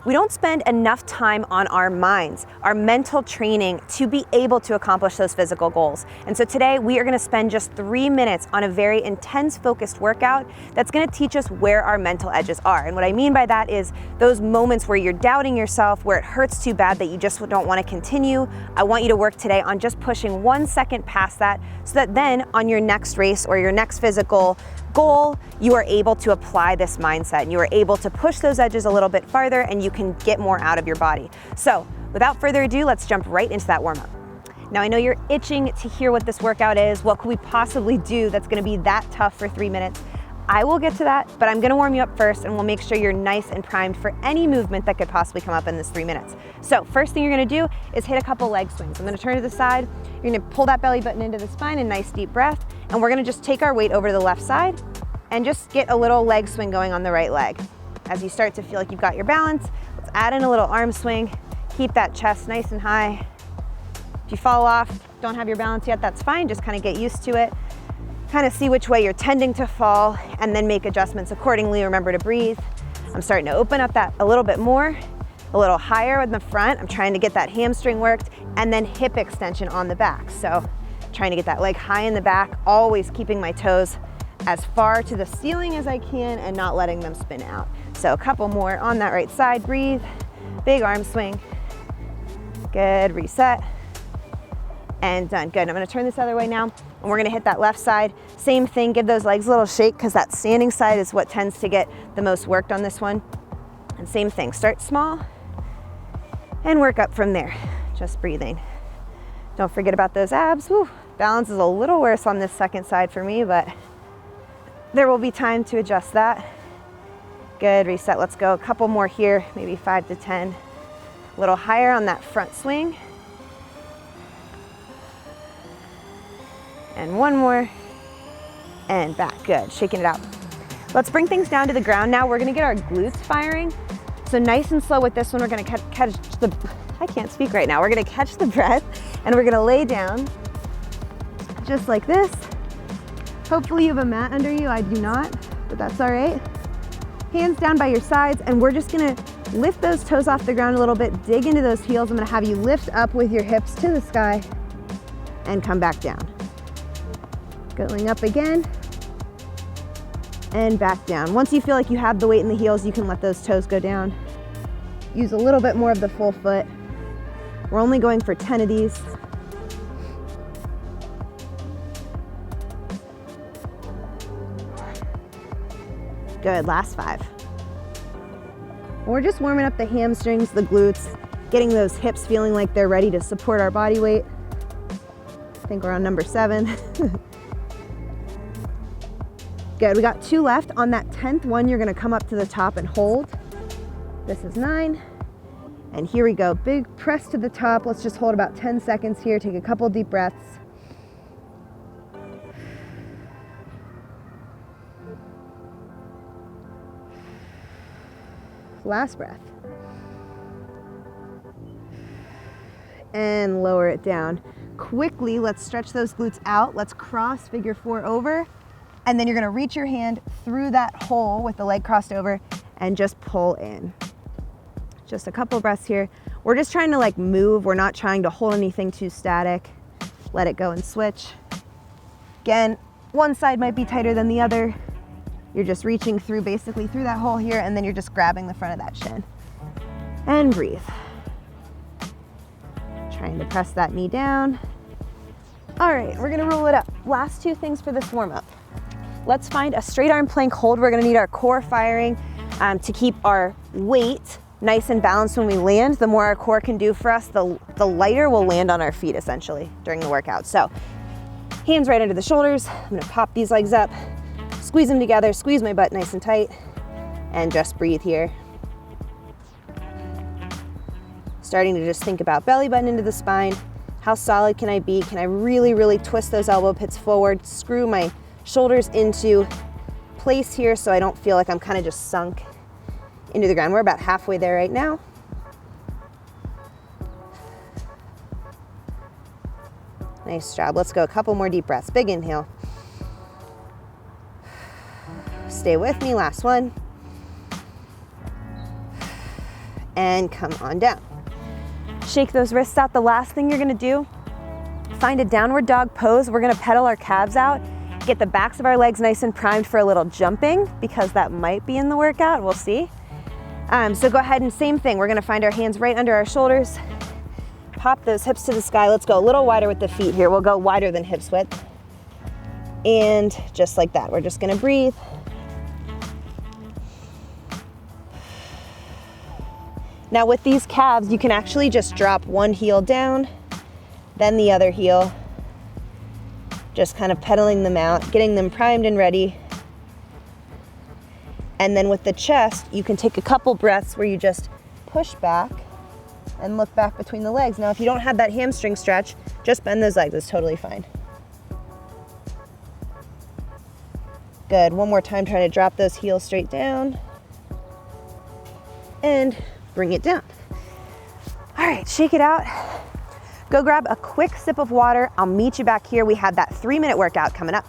we don't spend enough time on our minds, our mental training to be able to accomplish those physical goals. And so today we are gonna spend just 3 minutes on a very intense focused workout that's gonna teach us where our mental edges are. And what I mean by that is those moments where you're doubting yourself, where it hurts too bad that you just don't wanna continue. I want you to work today on just pushing 1 second past that so that then on your next race or your next physical goal, you are able to apply this mindset and you are able to push those edges a little bit farther and you can get more out of your body. So without further ado, let's jump right into that warm-up. Now I know you're itching to hear what this workout is. What could we possibly do that's gonna be that tough for 3 minutes? I will get to that, but I'm gonna warm you up first and we'll make sure you're nice and primed for any movement that could possibly come up in this 3 minutes. So first thing you're gonna do is hit a couple leg swings. I'm gonna turn to the side. You're gonna pull that belly button into the spine, a nice deep breath, and we're gonna just take our weight over to the left side and just get a little leg swing going on the right leg. As you start to feel like you've got your balance, let's add in a little arm swing. Keep that chest nice and high. If you fall off, don't have your balance yet, that's fine. Just kind of get used to it. Kind of see which way you're tending to fall and then make adjustments accordingly. Remember to breathe. I'm starting to open up that a little bit more, a little higher in the front. I'm trying to get that hamstring worked and then hip extension on the back. So trying to get that leg high in the back, always keeping my toes as far to the ceiling as I can and not letting them spin out. So a couple more on that right side, breathe, big arm swing. Good, reset, and done. Good, I'm gonna turn this other way now, and we're gonna hit that left side. Same thing, give those legs a little shake because that standing side is what tends to get the most worked on this one. And same thing, start small and work up from there. Just breathing. Don't forget about those abs. Whew. Balance is a little worse on this second side for me, but there will be time to adjust that. Good, reset, let's go. A couple more here, maybe 5 to 10. A little higher on that front swing. And one more, and back, good, shaking it out. Let's bring things down to the ground now. We're gonna get our glutes firing. So nice and slow with this one, we're gonna catch the, I can't speak right now. We're gonna catch the breath and we're gonna lay down just like this. Hopefully you have a mat under you. I do not, but that's all right. Hands down by your sides, and we're just gonna lift those toes off the ground a little bit, dig into those heels. I'm gonna have you lift up with your hips to the sky and come back down. Going up again and back down. Once you feel like you have the weight in the heels, you can let those toes go down. Use a little bit more of the full foot. We're only going for 10 of these. Good, last 5. We're just warming up the hamstrings, the glutes, getting those hips feeling like they're ready to support our body weight. I think we're on number 7. Good, we got 2 left. On that 10th one, you're gonna come up to the top and hold. This is 9. And here we go, big press to the top. Let's just hold about 10 seconds here. Take a couple deep breaths. Last breath. And lower it down. Quickly, let's stretch those glutes out. Let's cross figure 4 over. And then you're gonna reach your hand through that hole with the leg crossed over and just pull in. Just a couple breaths here. We're just trying to like move. We're not trying to hold anything too static. Let it go and switch. Again, one side might be tighter than the other. You're just reaching through, basically through that hole here, and then you're just grabbing the front of that shin. And breathe. Trying to press that knee down. All right, we're gonna roll it up. Last 2 things for this warm-up. Let's find a straight arm plank hold. We're gonna need our core firing to keep our weight nice and balanced when we land. The more our core can do for us, the lighter we'll land on our feet essentially during the workout. So hands right under the shoulders. I'm gonna pop these legs up, squeeze them together, squeeze my butt nice and tight, and just breathe here. Starting to just think about belly button into the spine. How solid can I be? Can I really, really twist those elbow pits forward, screw my shoulders into place here so I don't feel like I'm kind of just sunk into the ground. We're about halfway there right now. Nice job. Let's go a couple more deep breaths. Big inhale. Stay with me, last one. and come on down. Shake those wrists out. The last thing you're gonna do, find a downward dog pose. We're gonna pedal our calves out, get the backs of our legs nice and primed for a little jumping, because that might be in the workout, we'll see. So go ahead and same thing. We're gonna find our hands right under our shoulders, pop those hips to the sky. Let's go a little wider with the feet here. We'll go wider than hips width. And just like that, we're just gonna breathe. Now with these calves, you can actually just drop one heel down, then the other heel, just kind of pedaling them out, getting them primed and ready. And then with the chest, you can take a couple breaths where you just push back and look back between the legs. Now, if you don't have that hamstring stretch, just bend those legs, it's totally fine. Good, one more time, trying to drop those heels straight down and bring it down. All right, shake it out. Go grab a quick sip of water. I'll meet you back here. We have that 3-minute workout coming up.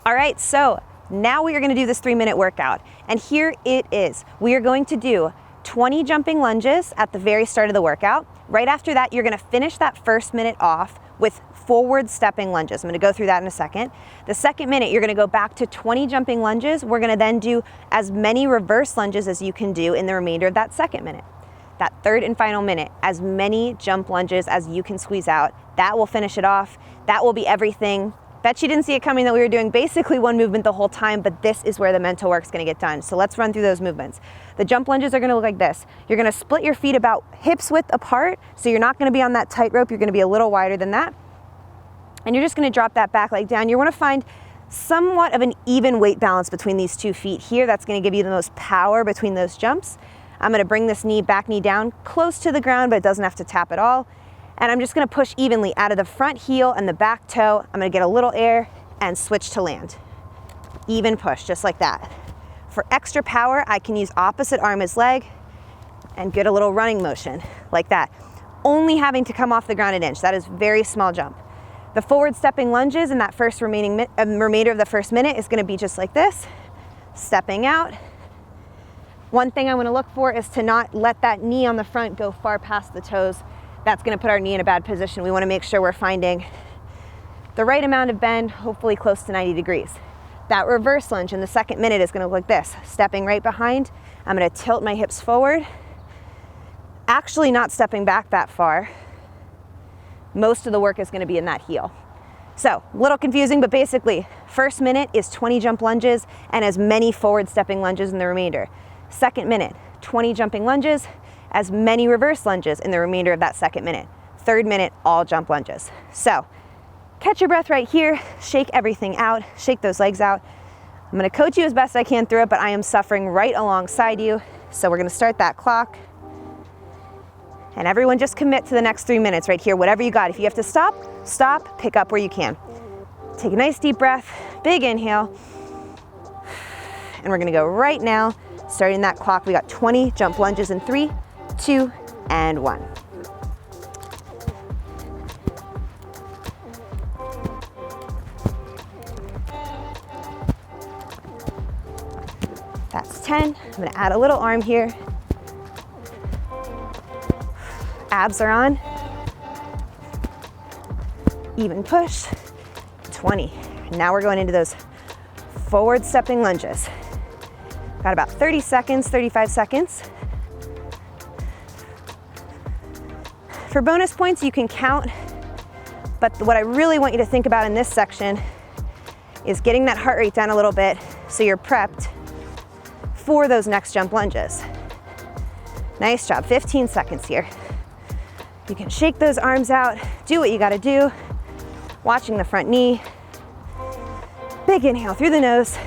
All right, so now we are gonna do this 3-minute workout. And here it is. We are going to do 20 jumping lunges at the very start of the workout. Right after that, you're gonna finish that first minute off with forward stepping lunges. I'm gonna go through that in a second. The second minute, you're gonna go back to 20 jumping lunges. We're gonna then do as many reverse lunges as you can do in the remainder of that second minute. That third and final minute, as many jump lunges as you can squeeze out. That will finish it off. That will be everything. Bet you didn't see it coming that we were doing basically one movement the whole time, but this is where the mental work's gonna get done. So let's run through those movements. The jump lunges are gonna look like this. You're gonna split your feet about hips width apart, so you're not gonna be on that tightrope, you're gonna be a little wider than that. And you're just gonna drop that back leg down. You wanna find somewhat of an even weight balance between these 2 feet here. That's gonna give you the most power between those jumps. I'm gonna bring this back knee down close to the ground, but it doesn't have to tap at all. And I'm just gonna push evenly out of the front heel and the back toe. I'm gonna get a little air and switch to land. Even push, just like that. For extra power, I can use opposite arm as leg and get a little running motion, like that. Only having to come off the ground an inch. That is very small jump. The forward stepping lunges in that first remainder of the first minute is gonna be just like this, stepping out. One thing I want to look for is to not let that knee on the front go far past the toes. That's going to put our knee in a bad position. We want to make sure we're finding the right amount of bend, hopefully close to 90 degrees. That reverse lunge in the second minute is going to look like this. Stepping right behind, I'm going to tilt my hips forward. Actually not stepping back that far. Most of the work is going to be in that heel. So, a little confusing, but basically, first minute is 20 jump lunges and as many forward stepping lunges in the remainder. Second minute, 20 jumping lunges, as many reverse lunges in the remainder of that second minute. Third minute, all jump lunges. So, catch your breath right here, shake everything out, shake those legs out. I'm gonna coach you as best I can through it, but I am suffering right alongside you. So we're gonna start that clock. And everyone just commit to the next 3 minutes right here, whatever you got. If you have to stop, stop, pick up where you can. Take a nice deep breath, big inhale. And we're gonna go right now. Starting that clock, we got 20 jump lunges in 3, 2, and 1. That's 10. I'm gonna add a little arm here. Abs are on. Even push. 20. Now we're going into those forward stepping lunges. Got about 30 seconds, 35 seconds. For bonus points, you can count, but what I really want you to think about in this section is getting that heart rate down a little bit so you're prepped for those next jump lunges. Nice job, 15 seconds here. You can shake those arms out, do what you gotta do, watching the front knee. Big inhale through the nose.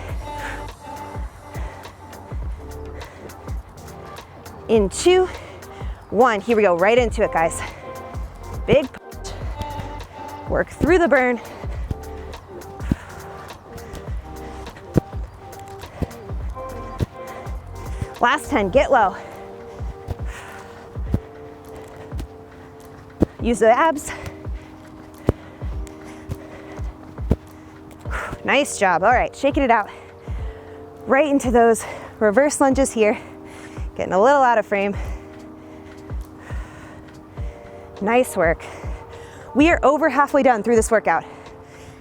In 2, 1, here we go, right into it, guys. Big push, work through the burn. Last 10, get low. Use the abs. Nice job, all right, shaking it out. Right into those reverse lunges here. Getting a little out of frame. Nice work. We are over halfway done through this workout.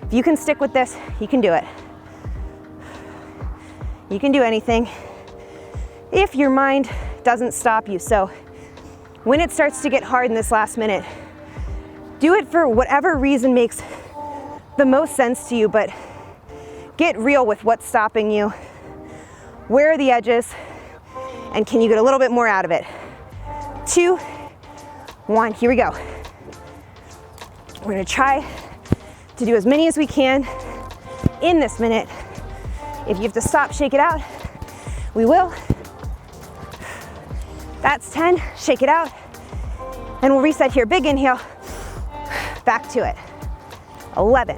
If you can stick with this, you can do it. You can do anything if your mind doesn't stop you. So when it starts to get hard in this last minute, do it for whatever reason makes the most sense to you, but get real with what's stopping you. Where are the edges? And can you get a little bit more out of it? 2, 1, here we go. We're gonna try to do as many as we can in this minute. If you have to stop, shake it out, we will. That's 10, shake it out. And we'll reset here, big inhale, back to it. 11,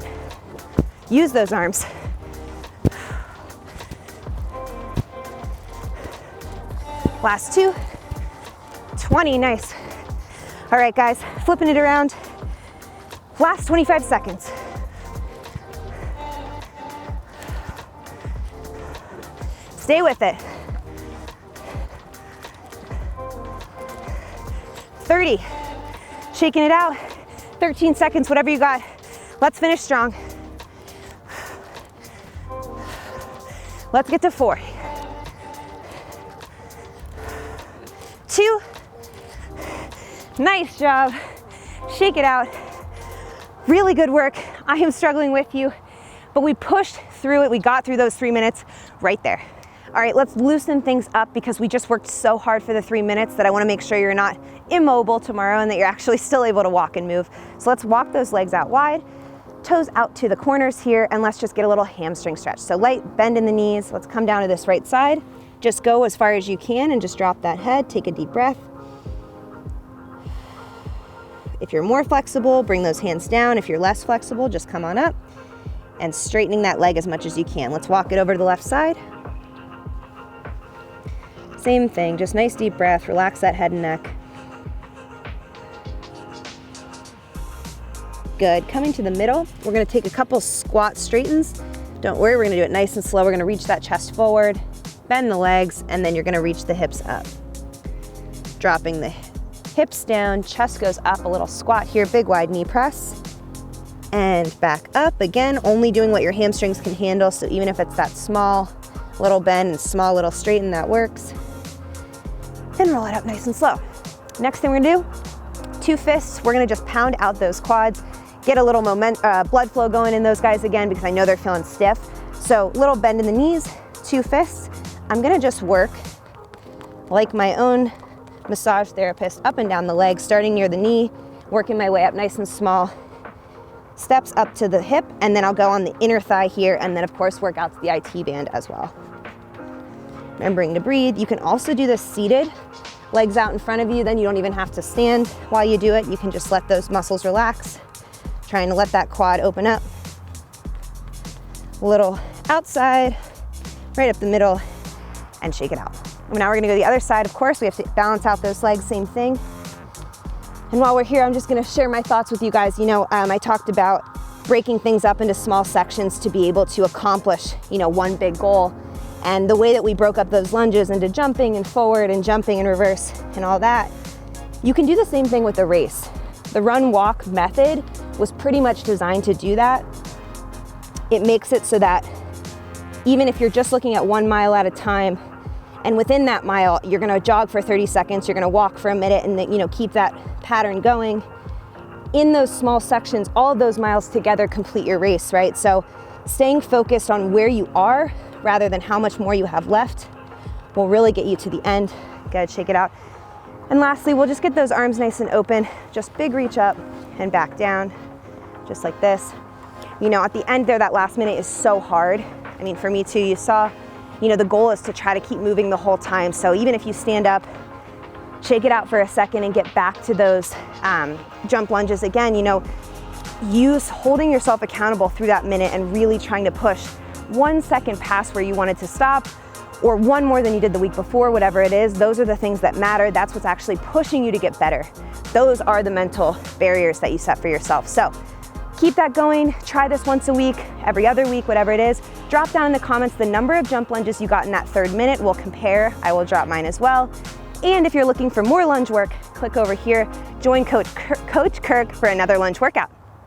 use those arms. Last 2, 20, nice. All right, guys, flipping it around. Last 25 seconds. Stay with it. 30, shaking it out. 13 seconds, whatever you got. Let's finish strong. Let's get to 4. 2, nice job. Shake it out. Really good work. I am struggling with you, but we pushed through it. We got through those 3 minutes right there. All right, let's loosen things up because we just worked so hard for the 3 minutes that I wanna make sure you're not immobile tomorrow and that you're actually still able to walk and move. So let's walk those legs out wide, toes out to the corners here, and let's just get a little hamstring stretch. So light bend in the knees. Let's come down to this right side. Just go as far as you can and just drop that head. Take a deep breath. If you're more flexible, bring those hands down. If you're less flexible, just come on up and straightening that leg as much as you can. Let's walk it over to the left side. Same thing, just nice deep breath. Relax that head and neck. Good, coming to the middle. We're gonna take a couple squat straightens. Don't worry, we're gonna do it nice and slow. We're gonna reach that chest forward, bend the legs, and then you're gonna reach the hips up. Dropping the hips down, chest goes up, a little squat here, big wide knee press. And back up, again, only doing what your hamstrings can handle, so even if it's that small little bend and small little straighten, that works. And roll it up nice and slow. Next thing we're gonna do, 2 fists. We're gonna just pound out those quads, get a little blood flow going in those guys again because I know they're feeling stiff. So little bend in the knees, 2 fists. I'm gonna just work like my own massage therapist up and down the leg, starting near the knee, working my way up nice and small. Steps up to the hip, and then I'll go on the inner thigh here, and then of course work out to the IT band as well. Remembering to breathe. You can also do this seated, legs out in front of you, then you don't even have to stand while you do it. You can just let those muscles relax. Trying to let that quad open up. A little outside, right up the middle, and shake it out. And now we're gonna go to the other side. Of course, we have to balance out those legs, same thing. And while we're here, I'm just gonna share my thoughts with you guys. You know, I talked about breaking things up into small sections to be able to accomplish, one big goal. And the way that we broke up those lunges into jumping and forward and jumping and reverse and all that, you can do the same thing with the race. The run-walk method was pretty much designed to do that. It makes it so that even if you're just looking at 1 mile at a time, and within that mile, you're gonna jog for 30 seconds, you're gonna walk for a minute, and then, keep that pattern going. In those small sections, all of those miles together complete your race, right? So staying focused on where you are rather than how much more you have left will really get you to the end. Good, shake it out. And lastly, we'll just get those arms nice and open. Just big reach up and back down, just like this. At the end there, that last minute is so hard. I mean, for me too, you saw, the goal is to try to keep moving the whole time. So even if you stand up, shake it out for a second and get back to those jump lunges again, use holding yourself accountable through that minute and really trying to push 1 second past where you wanted to stop, or 1 more than you did the week before, whatever it is. Those are the things that matter. That's what's actually pushing you to get better. Those are the mental barriers that you set for yourself. So keep that going. Try this once a week, every other week, whatever it is. Drop down in the comments the number of jump lunges you got in that 3rd minute. We'll compare. I will drop mine as well. And if you're looking for more lunge work, click over here, join Coach Kirk for another lunge workout.